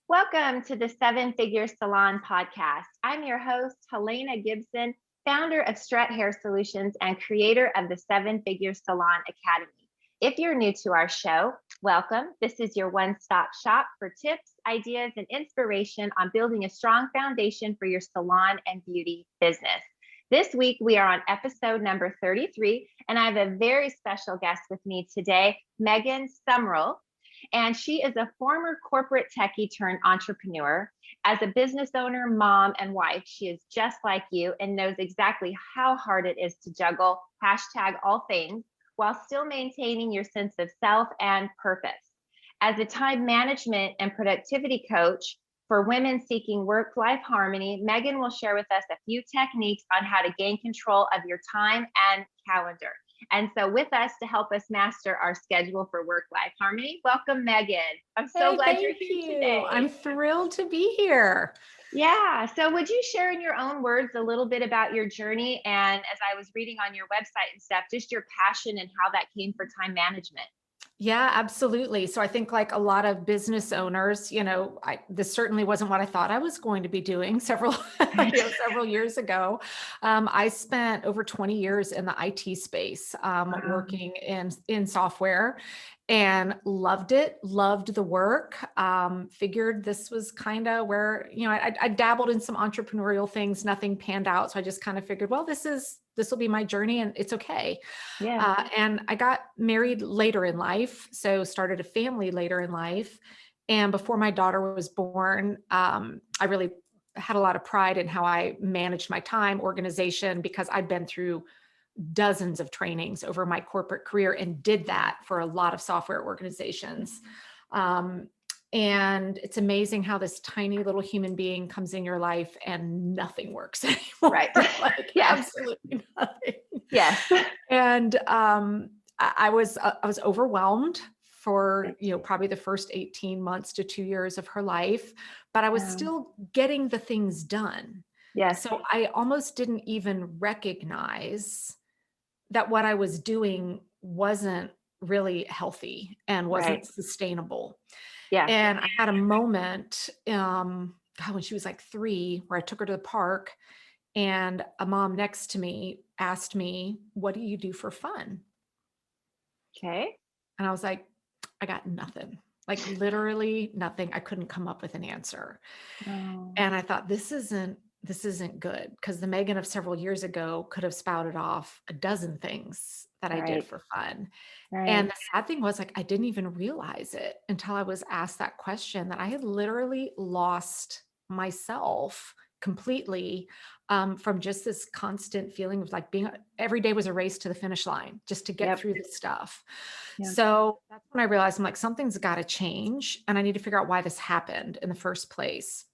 Welcome to the Seven Figure Salon Podcast. I'm your host, Helena Gibson, founder of Strut Hair Solutions and creator of the Seven Figure Salon Academy. If you're new to our show, welcome. This is your one-stop shop for tips, ideas, and inspiration on building a strong foundation for your salon and beauty business. This week, we are on episode number 33, and I have a very special guest with me today, Megan Sumrell. And she is a former corporate techie turned entrepreneur. As a business owner, mom, and wife, she is just like you and knows exactly how hard it is to juggle #all things while still maintaining your sense of self and purpose. As a time management and productivity coach for women seeking work-life harmony, Megan will share with us a few techniques on how to gain control of your time and calendar. And so with us to help us master our schedule for work-life harmony, welcome, Megan. I'm so glad you're here today. I'm thrilled to be here. Yeah. So would you share in your own words a little bit about your journey? And as I was reading on your website and stuff, just your passion and how that came for time management. Yeah, absolutely. So I think like a lot of business owners, this certainly wasn't what I thought I was going to be doing several years ago. I spent over 20 years in the IT space, working in software and loved it, loved the work, figured this was kind of where, I dabbled in some entrepreneurial things, nothing panned out. So I just kind of figured, well, this will be my journey and it's okay. Yeah. And I got married later in life, so started a family later in life. And before my daughter was born, I really had a lot of pride in how I managed my time, organization, because I'd been through dozens of trainings over my corporate career and did that for a lot of software organizations. And it's amazing how this tiny little human being comes in your life and nothing works anymore. Right. Like, yes. Absolutely nothing. Yes. And I was overwhelmed for, probably the first 18 months to 2 years of her life, but I was still getting the things done. Yes. So I almost didn't even recognize that what I was doing wasn't really healthy and wasn't sustainable. Yeah. And I had a moment, when she was like 3, where I took her to the park and a mom next to me asked me, "What do you do for fun?" Okay. And I was like, I got nothing, like literally nothing. I couldn't come up with an answer. Oh. And I thought, this isn't good, because the Megan of several years ago could have spouted off a dozen things that I did for fun. And the sad thing was, like, I didn't even realize it until I was asked that question, that I had literally lost myself completely, from just this constant feeling of like every day was a race to the finish line just to get through this stuff. So that's when I realized, I'm like, something's got to change and I need to figure out why this happened in the first place.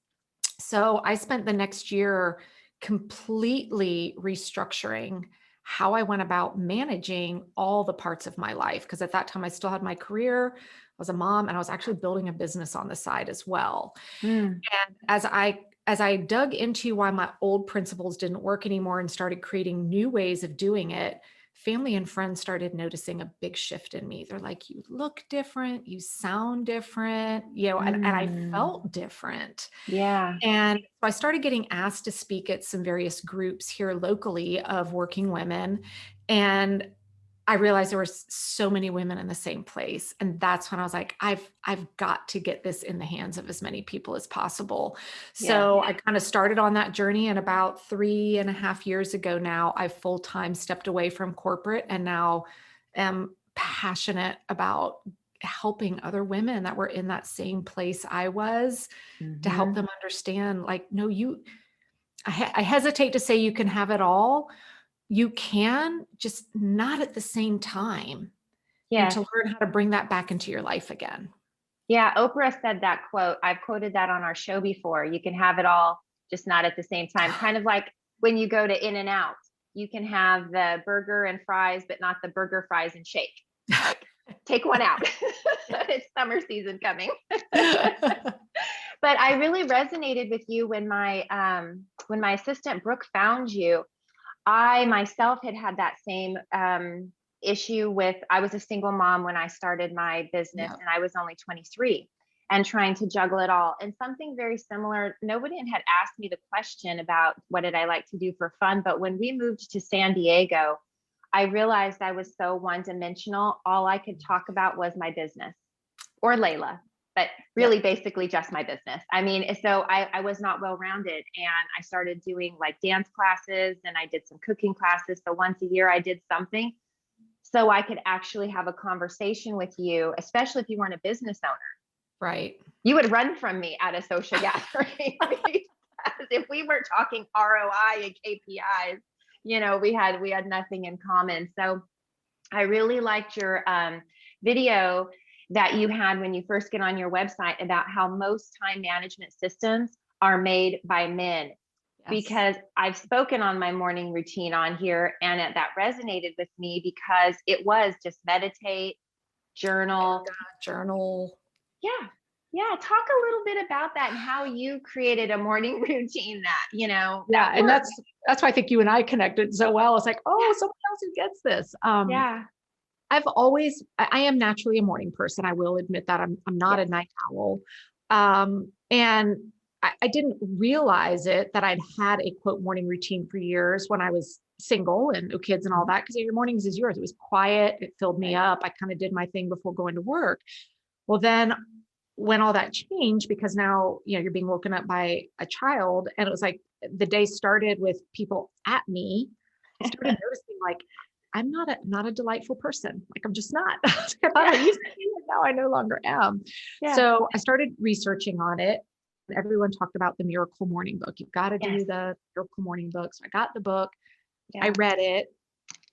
So I spent the next year completely restructuring how I went about managing all the parts of my life. Because at that time, I still had my career, I was a mom, and I was actually building a business on the side as well. And as I dug into why my old principles didn't work anymore and started creating new ways of doing it, family and friends started noticing a big shift in me. They're like, "You look different, you sound different," and I felt different. Yeah. And so I started getting asked to speak at some various groups here locally of working women. And I realized there were so many women in the same place. And that's when I was like, I've got to get this in the hands of as many people as possible. So I kind of started on that journey. And about 3.5 years ago now, I full-time stepped away from corporate and now am passionate about helping other women that were in that same place I was, to help them understand, like, no, I hesitate to say you can have it all. You can, just not at the same time. And to learn how to bring that back into your life again. Yeah. Oprah said that quote. I've quoted that on our show before. You can have it all, just not at the same time. Kind of like when you go to In-N-Out, you can have the burger and fries, but not the burger, fries, and shake. Like, take one out. It's summer season coming. But I really resonated with you when my assistant Brooke found you. I myself had that same issue with, I was a single mom when I started my business and I was only 23. and trying to juggle it all. And something very similar, nobody had asked me the question about what did I like to do for fun. But when we moved to San Diego, I realized I was so one-dimensional. All I could talk about was my business or Layla, but really basically just my business. I mean, so I was not well-rounded, and I started doing like dance classes, and I did some cooking classes. So once a year I did something so I could actually have a conversation with you, especially if you weren't a business owner. Right. You would run from me at a social gathering because if we were talking ROI and KPIs, we had nothing in common. So I really liked your video that you had when you first get on your website about how most time management systems are made by men. Because I've spoken on my morning routine on here, and that resonated with me because it was just meditate, journal. Yeah. Yeah. Talk a little bit about that and how you created a morning routine that and that's why I think you and I connected so well. It's like, oh, someone else who gets this. I am naturally a morning person. I will admit that I'm not a night owl. And I didn't realize it that I'd had a quote morning routine for years when I was single and no kids and all that, because your mornings is yours. It was quiet. It filled me up. I kind of did my thing before going to work. Well, then when all that changed, because now, you're being woken up by a child, and it was like the day started with people at me, I started noticing like, I'm not a delightful person. Like, I'm just not. I thought I used to be, and now I no longer am. Yeah. So I started researching on it. Everyone talked about the Miracle Morning book. You've got to do the Miracle Morning book. So I got the book, I read it,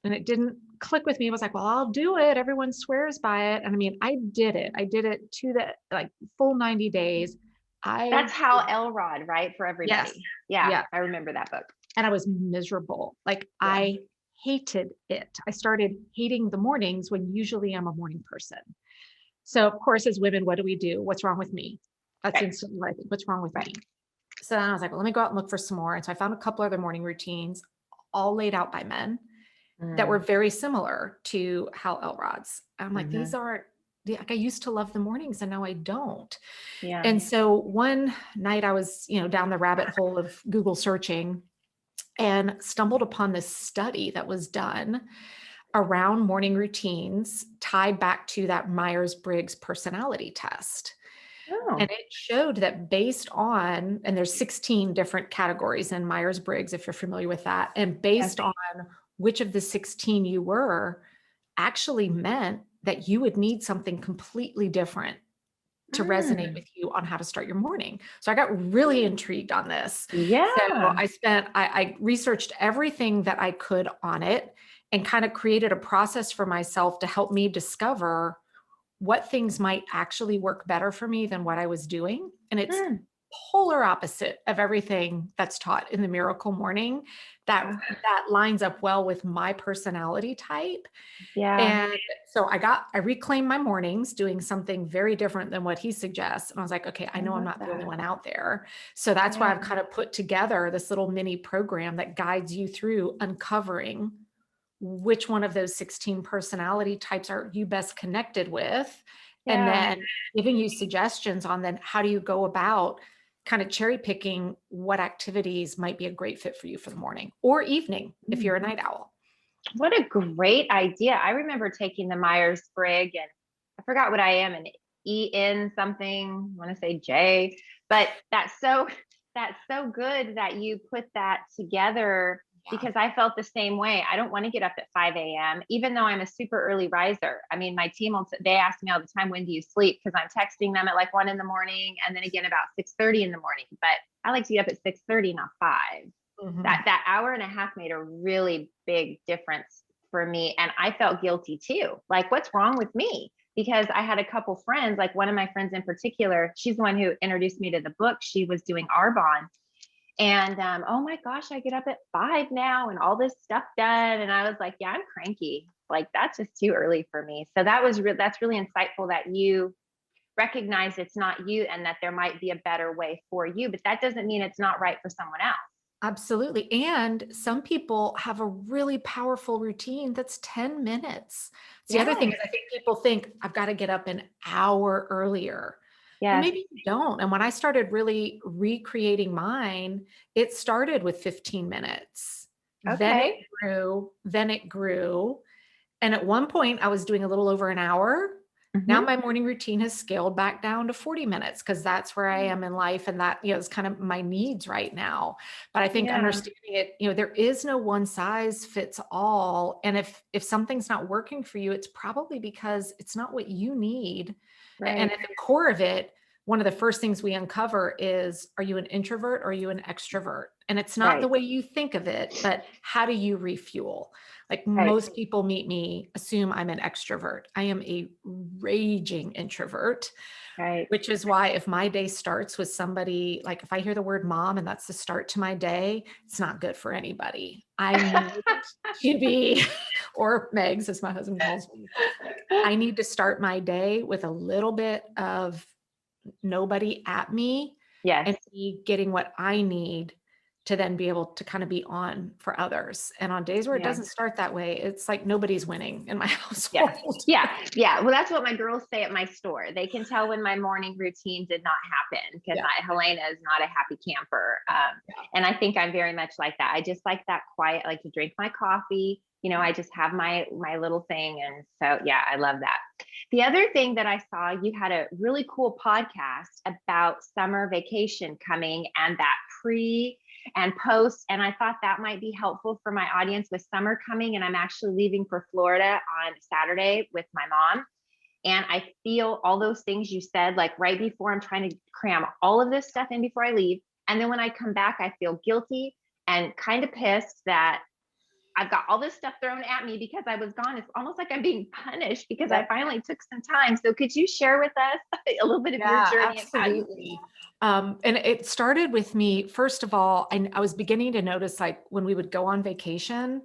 and it didn't click with me. I was like, well, I'll do it. Everyone swears by it. And I mean, I did it to the full 90 days. That's Hal Elrod, right? For everybody. Yes. Yeah. I remember that book. And I was miserable. I hated it. I started hating the mornings when usually I'm a morning person. So of course, as women, what do? What's wrong with me? That's instantly what I think. What's wrong with me? So then I was like, well, let me go out and look for some more. And so I found a couple other morning routines, all laid out by men that were very similar to Hal Elrod's. I'm like, these aren't, I used to love the mornings and now I don't. Yeah. And so one night I was, down the rabbit hole of Google searching and stumbled upon this study that was done around morning routines tied back to that Myers-Briggs personality test. Oh. And it showed that based on, and there's 16 different categories in Myers-Briggs, if you're familiar with that, and based on which of the 16 you were, actually meant that you would need something completely different to resonate with you on how to start your morning. So I got really intrigued on this. Yeah. So I researched everything that I could on it and kind of created a process for myself to help me discover what things might actually work better for me than what I was doing. And it's polar opposite of everything that's taught in the Miracle Morning. That lines up well with my personality type. Yeah. And so I reclaimed my mornings doing something very different than what he suggests. And I was like, okay, I know I'm not the only one out there. So that's why I've kind of put together this little mini program that guides you through uncovering which one of those 16 personality types are you best connected with, and then giving you suggestions on then how do you go about kind of cherry picking what activities might be a great fit for you for the morning or evening if you're a night owl. What a great idea. I remember taking the Myers-Briggs, and I forgot what I am, an EN something, I want to say J, but that's so good that you put that together. Because I felt the same way. I don't want to get up at 5 a.m., even though I'm a super early riser. I mean, my team they ask me all the time, when do you sleep? Because I'm texting them at like 1 a.m. and then again about 6:30 in the morning. But I like to get up at 6:30, not 5. Mm-hmm. That hour and a half made a really big difference for me. And I felt guilty too. Like, what's wrong with me? Because I had a couple friends, like one of my friends in particular, she's the one who introduced me to the book. She was doing Arbonne. And, oh my gosh, I get up at 5 now and all this stuff done. And I was like, yeah, I'm cranky. Like, that's just too early for me. So that's really insightful that you recognize it's not you and that there might be a better way for you, but that doesn't mean it's not right for someone else. Absolutely. And some people have a really powerful routine that's 10 minutes. The other thing is I think people think I've got to get up an hour earlier. And Yes. maybe you don't. And when I started really recreating mine, it started with 15 minutes. Then it Okay. grew, then it grew. And at one point I was doing a little over an hour. Now Hmm. my morning routine has scaled back down to 40 minutes because that's where I am in life. And that, is kind of my needs right now. But I think Yeah. understanding it, there is no one size fits all. And if something's not working for you, it's probably because it's not what you need. And Right. at the core of it, one of the first things we uncover is, are you an introvert or are you an extrovert? And it's not the Right. way you think of it, but how do you refuel? Like Right. most people meet me, assume I'm an extrovert. I am a raging introvert, Right. which is why if my day starts with somebody, like if I hear the word mom and that's the start to my day, it's not good for anybody. I need to be, or Megs, as my husband calls me, like I need to start my day with a little bit of nobody at me Yes. and me getting what I need to then be able to kind of be on for others. And on days where it Yeah. doesn't start that way, it's like nobody's winning in my Yes. household. Yeah. Yeah. Well, that's what my girls say at my store. They can tell when my morning routine did not happen because Yeah. Helena is not a happy camper. And I think I'm very much like that. I just like that quiet, I like to drink my coffee. I just have my little thing. And so, yeah, I love that. The other thing that I saw, you had a really cool podcast about summer vacation coming and that pre and post. And I thought that might be helpful for my audience with summer coming. And I'm actually leaving for Florida on Saturday with my mom. And I feel all those things you said, like right before I'm trying to cram all of this stuff in before I leave. And then when I come back, I feel guilty and kind of pissed that I've got all this stuff thrown at me because I was gone. It's almost like I'm being punished because I Yep. finally took some time. So could you share with us a little bit of your Yeah, journey and how you absolutely. And it started with me, first of all, I was beginning to notice like when we would go on vacation,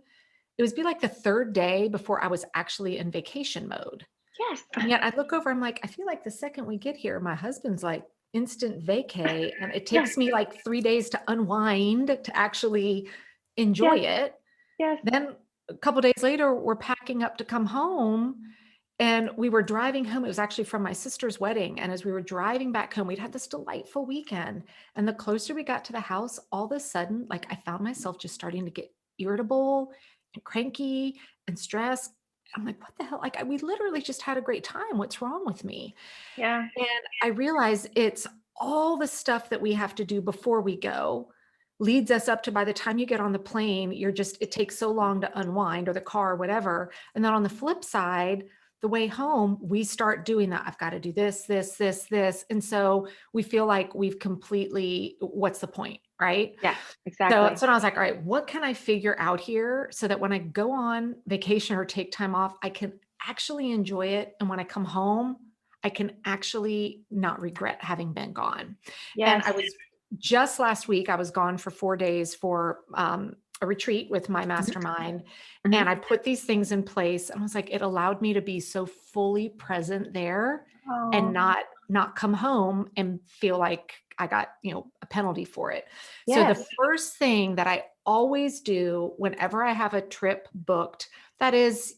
it would be like the third day before I was actually in vacation mode. yes. And yet I look over, I'm like, I feel like the second we get here, my husband's like instant vacay. And it Yeah. takes me like 3 days to unwind, to actually enjoy Yes. it. Yes. Then a couple days later, we're packing up to come home. And we were driving home. It was actually from my sister's wedding. And as we were driving back home, we'd had this delightful weekend. And the closer we got to the house, all of a sudden, like I found myself just starting to get irritable and cranky and stressed. I'm like, what the hell? Like, we literally just had a great time. What's wrong with me? Yeah. And I realized it's all the stuff that we have to do before we go leads us up to by the time you get on the plane, it takes so long to unwind or the car or whatever. And then on the flip side, the way home, we start doing that. I've got to do this, this, this, this. And so we feel like we've completely, what's the point? Right. Yeah, So exactly. that's when I was like, all right, what can I figure out here so that when I go on vacation or take time off, I can actually enjoy it. And when I come home, I can actually not regret having been gone. And Yes. I was just last week, I was gone for 4 days for a retreat with my mastermind. And Mhm. I put these things in place. And I was like, it allowed me to be so fully present there and Oh, not come home and feel like I got, a penalty for it. So the yes. first thing that I always do whenever I have a trip booked, that is,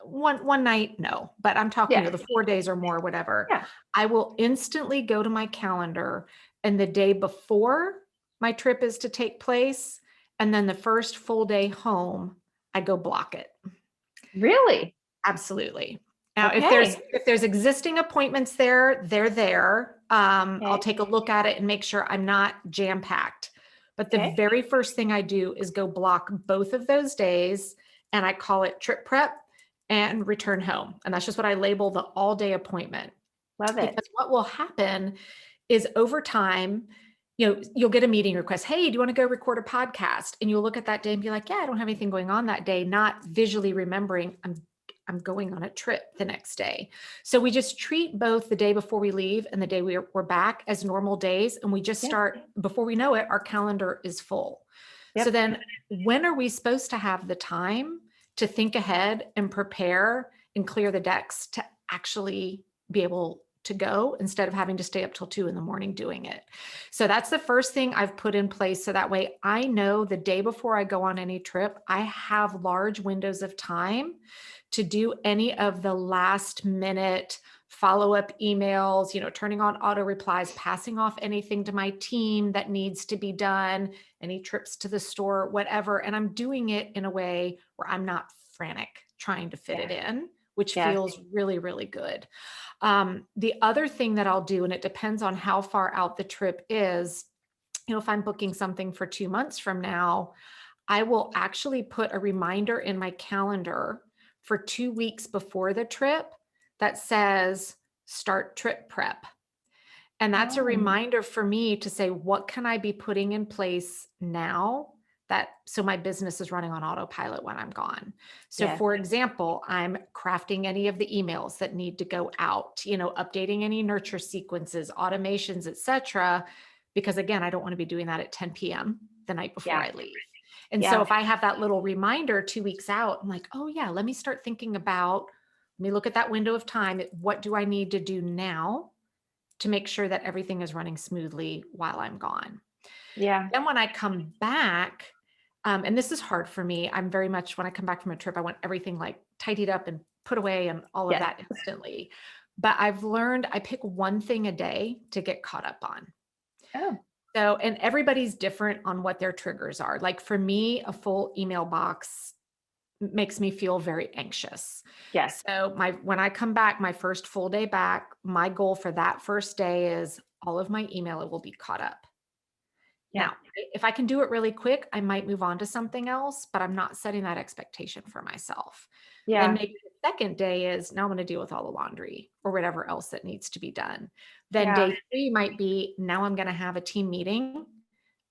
one night, no, but I'm talking, Yeah. the 4 days or more, whatever. Yeah. I will instantly go to my calendar and the day before my trip is to take place, and then the first full day home, I go block it. Really? Absolutely. Now, Okay. if there's existing appointments there, they're there. I'll Okay. take a look at it and make sure I'm not jam-packed. But the Okay. very first thing I do is go block both of those days, and I call it trip prep and return home. And that's just what I label the all-day appointment. Love it. Because what will happen is over time, you'll get a meeting request. Hey, do you want to go record a podcast? And you'll look at that day and be like, yeah, I don't have anything going on that day, not visually remembering I'm going on a trip the next day. So we just treat both the day before we leave and the day we're back as normal days. And we just Yeah. start, before we know it, our calendar is full. So Yep. then when are we supposed to have the time to think ahead and prepare and clear the decks to actually be able to go instead of having to stay up till 2 a.m. doing it? So that's the first thing I've put in place. So that way I know the day before I go on any trip, I have large windows of time to do any of the last minute follow-up emails, turning on auto replies, passing off anything to my team that needs to be done, any trips to the store, whatever. And I'm doing it in a way where I'm not frantic trying to fit it in, which feels really, really good. The other thing that I'll do, and it depends on how far out the trip is, if I'm booking something for 2 months from now, I will actually put a reminder in my calendar for 2 weeks before the trip that says start trip prep. And that's a reminder for me to say, what can I be putting in place now so my business is running on autopilot when I'm gone. So for example, I'm crafting any of the emails that need to go out, updating any nurture sequences, automations, etc. Because again, I don't want to be doing that at 10 p.m. the night before I leave. And so if I have that little reminder 2 weeks out, I'm like, oh yeah, let me start thinking about, let me look at that window of time. What do I need to do now to make sure that everything is running smoothly while I'm gone? Yeah. Then when I come back, and this is hard for me, I'm very much, when I come back from a trip, I want everything like tidied up and put away and all of that instantly. But I've learned I pick one thing a day to get caught up on. Oh. So, and everybody's different on what their triggers are. Like for me, a full email box makes me feel very anxious. Yes. So when I come back, my first full day back, my goal for that first day is all of my email will be caught up. Yeah. Now, if I can do it really quick, I might move on to something else, but I'm not setting that expectation for myself. Yeah. Then maybe the second day is, now I'm going to deal with all the laundry or whatever else that needs to be done. Then day 3 might be, now I'm going to have a team meeting.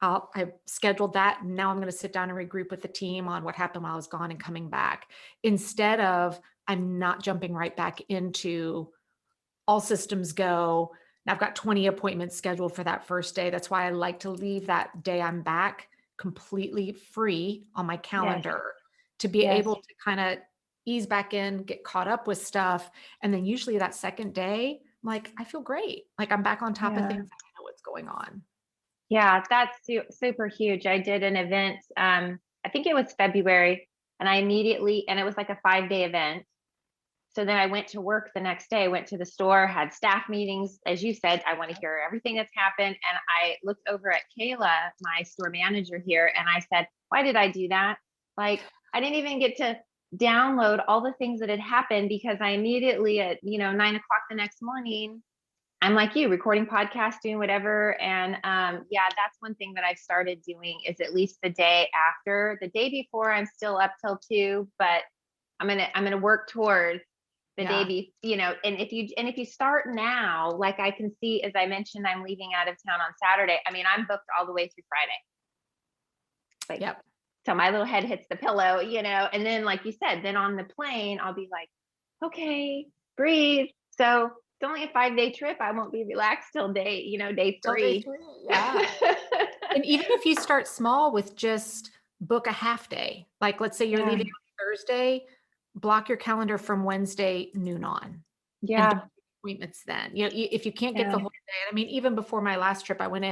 I've scheduled that. Now I'm going to sit down and regroup with the team on what happened while I was gone and coming back, instead of I'm not jumping right back into all systems go. I've got 20 appointments scheduled for that first day. That's why I like to leave that day I'm back completely free on my calendar to be able to kind of ease back in, get caught up with stuff. And then usually that second day, like, I feel great. Like I'm back on top of things. I know what's going on. Yeah, that's super huge. I did an event, I think it was February, and and it was like a 5-day event. So then I went to work the next day, went to the store, had staff meetings. As you said, I want to hear everything that's happened. And I looked over at Kayla, my store manager here, and I said, why did I do that? Like, I didn't even get to download all the things that had happened, because I immediately at, 9 o'clock the next morning, I'm like you, recording podcasts, doing whatever. And that's one thing that I've started doing is at least the day after. The day before, I'm still up till 2, but I'm gonna work towards the day and if you start now, like I can see, as I mentioned, I'm leaving out of town on Saturday. I mean, I'm booked all the way through Friday. Like, so my little head hits the pillow, and then like you said, then on the plane, I'll be like, okay, breathe. So it's only a 5-day trip. I won't be relaxed till day 3. Yeah. And even if you start small with just book a half day, like let's say you're leaving on Thursday, block your calendar from Wednesday noon on. Yeah. And don't make appointments then. If you can't get the whole day. I mean, even before my last trip, when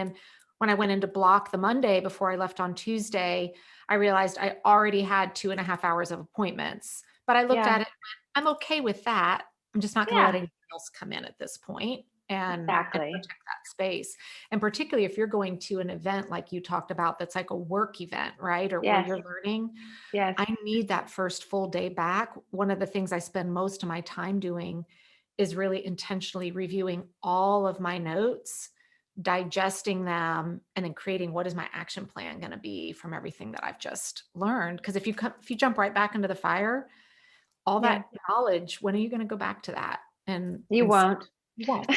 I went in to block the Monday before I left on Tuesday, I realized I already had 2.5 hours of appointments. But I looked at it and went, I'm okay with that. I'm just not going to let anything else come in at this point and protect that space. And particularly if you're going to an event like you talked about, that's like a work event, right? Or where you're learning. Yes. I need that first full day back. One of the things I spend most of my time doing is really intentionally reviewing all of my notes, digesting them, and then creating what is my action plan going to be from everything that I've just learned. Because if you jump right back into the fire, all that knowledge, when are you going to go back to that? And you won't. You won't.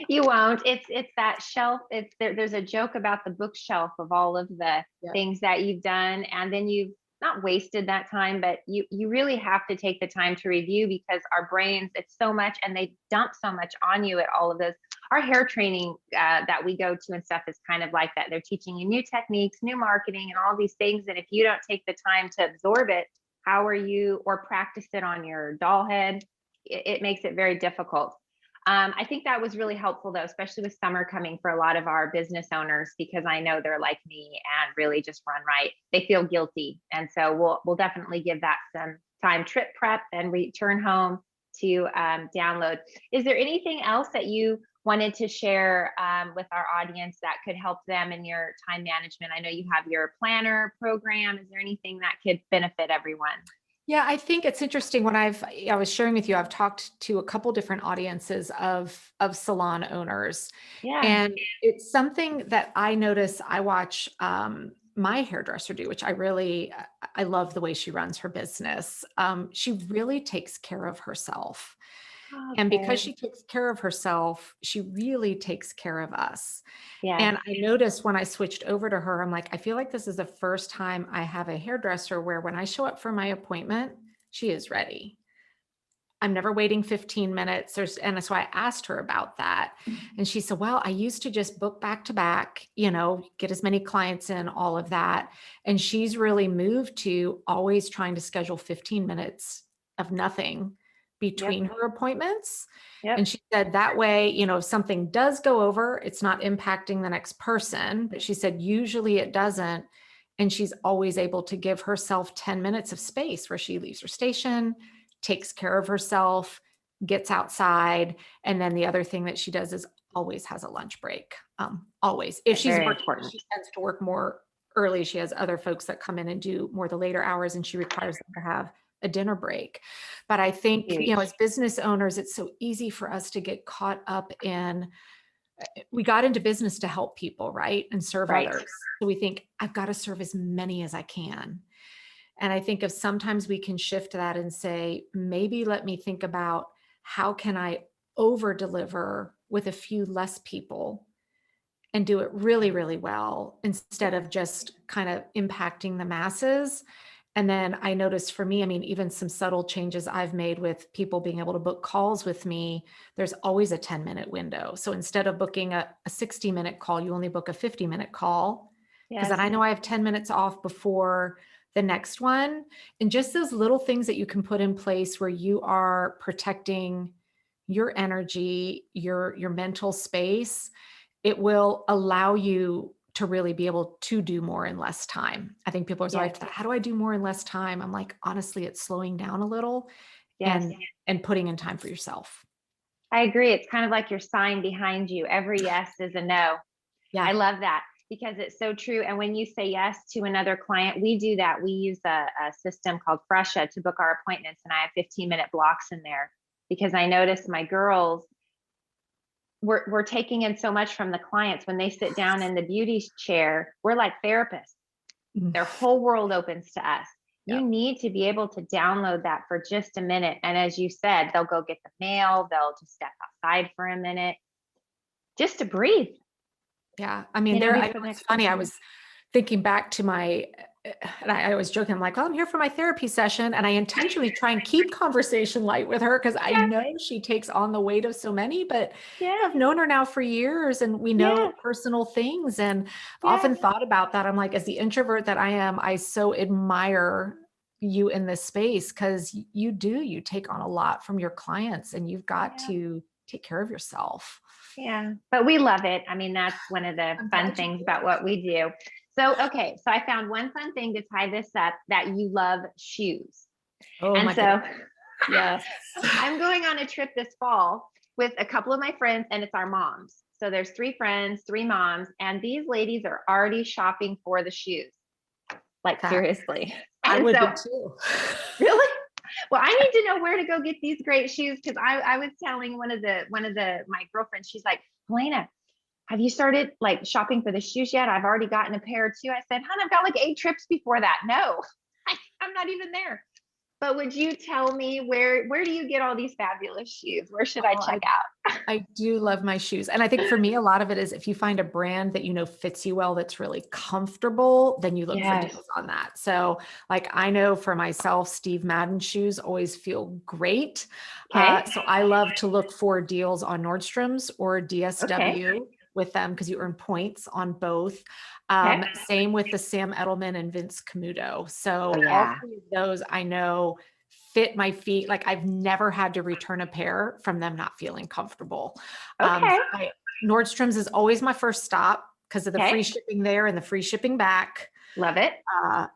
You won't. It's that shelf. There's a joke about the bookshelf of all of the things that you've done, and then you've not wasted that time, but you really have to take the time to review, because our brains, it's so much, and they dump so much on you at all of this. Our hair training that we go to and stuff is kind of like that. They're teaching you new techniques, new marketing, and all these things. And if you don't take the time to absorb it, or practice it on your doll head, it makes it very difficult. I think that was really helpful, though, especially with summer coming for a lot of our business owners, because I know they're like me and really just run right. They feel guilty. And so we'll definitely give that some time. Trip prep and return home to download. Is there anything else that you wanted to share with our audience that could help them in your time management? I know you have your planner program. Is there anything that could benefit everyone? Yeah, I think it's interesting when I was sharing with you, I've talked to a couple different audiences of salon owners. Yeah. And it's something that I notice I watch my hairdresser do, which I love the way she runs her business. She really takes care of herself. Okay. And because she takes care of herself, she really takes care of us. Yeah. And I noticed when I switched over to her, I'm like, I feel like this is the first time I have a hairdresser where when I show up for my appointment, she is ready. I'm never waiting 15 minutes. And so I asked her about that. And she said, well, I used to just book back to back, get as many clients in, all of that. And she's really moved to always trying to schedule 15 minutes of nothing between her appointments. And she said that way, if something does go over, it's not impacting the next person. But she said, usually it doesn't. And she's always able to give herself 10 minutes of space where she leaves her station, takes care of herself, gets outside. And then the other thing that she does is always has a lunch break. Always. If she's working, she tends to work more early. She has other folks that come in and do more the later hours, and she requires them to have a dinner break. But I think, as business owners, it's so easy for us to get caught up in, we got into business to help people, right? And serve others. So we think, I've got to serve as many as I can. And I think if sometimes we can shift that and say, maybe let me think about how can I over deliver with a few less people and do it really, really well instead of just kind of impacting the masses. And then I noticed for me, even some subtle changes I've made with people being able to book calls with me, there's always a 10-minute window. So instead of booking a 60-minute call, you only book a 50-minute call, because then I know I have 10 minutes off before the next one. And just those little things that you can put in place where you are protecting your energy, your mental space, it will allow you to really be able to do more in less time. I think people are like, how do I do more in less time? I'm like, honestly, it's slowing down a little and putting in time for yourself. I agree. It's kind of like your sign behind you. Every yes is a no. Yeah. I love that because it's so true. And when you say yes to another client, we do that. We use a system called Fresha to book our appointments. And I have 15-minute blocks in there because I notice my girls, we're taking in so much from the clients. When they sit down in the beauty chair, we're like therapists. Their whole world opens to us. You need to be able to download that for just a minute. And as you said, they'll go get the mail. They'll just step outside for a minute just to breathe. Yeah. It's funny. I was thinking back to and I was joking. I'm like, I'm here for my therapy session. And I intentionally try and keep conversation light with her because I know she takes on the weight of so many, but I've known her now for years and we know personal things. And often thought about that. I'm like, as the introvert that I am, I so admire you in this space because you take on a lot from your clients and you've got to take care of yourself. Yeah, but we love it. That's one of the fun things about what we do. So, okay. So I found one fun thing to tie this up, that you love shoes. Oh, and so yes, I'm going on a trip this fall with a couple of my friends and it's our moms. So there's 3 friends, 3 moms, and these ladies are already shopping for the shoes. Like seriously. I would be too. Really? Well, I need to know where to go get these great shoes. Cause I was telling one of my girlfriends, she's like, Helena, have you started like shopping for the shoes yet? I've already gotten a pair too. I said, hon, I've got like 8 trips before that. No, I'm not even there. But would you tell me where do you get all these fabulous shoes? Where should I check out? I do love my shoes. And I think for me, a lot of it is if you find a brand that fits you well, that's really comfortable, then you look for deals on that. So like I know for myself, Steve Madden shoes always feel great. So I love to look for deals on Nordstrom's or DSW with them because you earn points on both. Same with the Sam Edelman and Vince Camuto. So all 3 of those I know fit my feet. Like I've never had to return a pair from them not feeling comfortable. Nordstrom's is always my first stop because of the free shipping there and the free shipping back. Love it.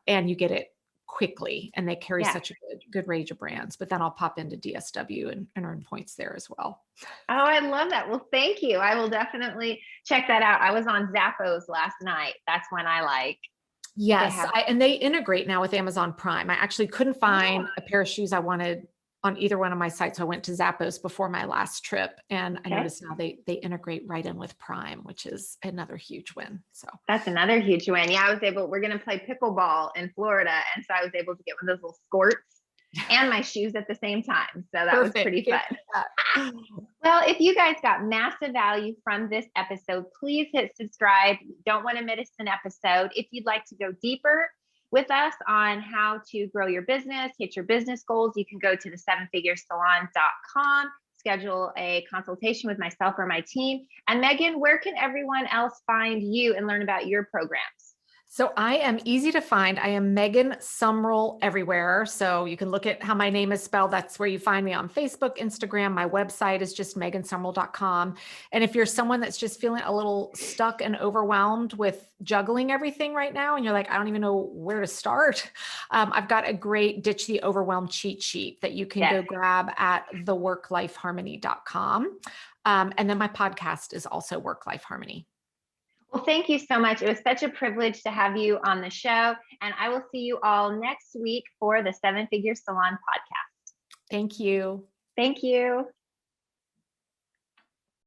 And you get it quickly, and they carry such a good range of brands. But then I'll pop into DSW and earn points there as well. Oh, I love that. Well, thank you. I will definitely check that out. I was on Zappos last night. That's when I like. Yes. And they integrate now with Amazon Prime. I actually couldn't find a pair of shoes I wanted on either one of my sites. So I went to Zappos before my last trip, and I noticed now they integrate right in with Prime, which is another huge win. So that's another huge win. Yeah, we're going to play pickleball in Florida. And so I was able to get one of those little skirts and my shoes at the same time. So that was pretty fun. Well, if you guys got massive value from this episode, please hit subscribe. You don't want to miss an episode. If you'd like to go deeper with us on how to grow your business, hit your business goals, you can go to the sevenfiguresalon.com, schedule a consultation with myself or my team. And Megan, where can everyone else find you and learn about your programs? So I am easy to find. I am Megan Sumrell everywhere. So you can look at how my name is spelled. That's where you find me on Facebook, Instagram. My website is just megansumrell.com. And if you're someone that's just feeling a little stuck and overwhelmed with juggling everything right now, and you're like, I don't even know where to start, I've got a great Ditch the Overwhelm cheat sheet that you can go grab at theworklifeharmony.com. And then my podcast is also Work Life Harmony. Well, thank you so much. It was such a privilege to have you on the show. And I will see you all next week for the Seven Figure Salon podcast. Thank you. Thank you.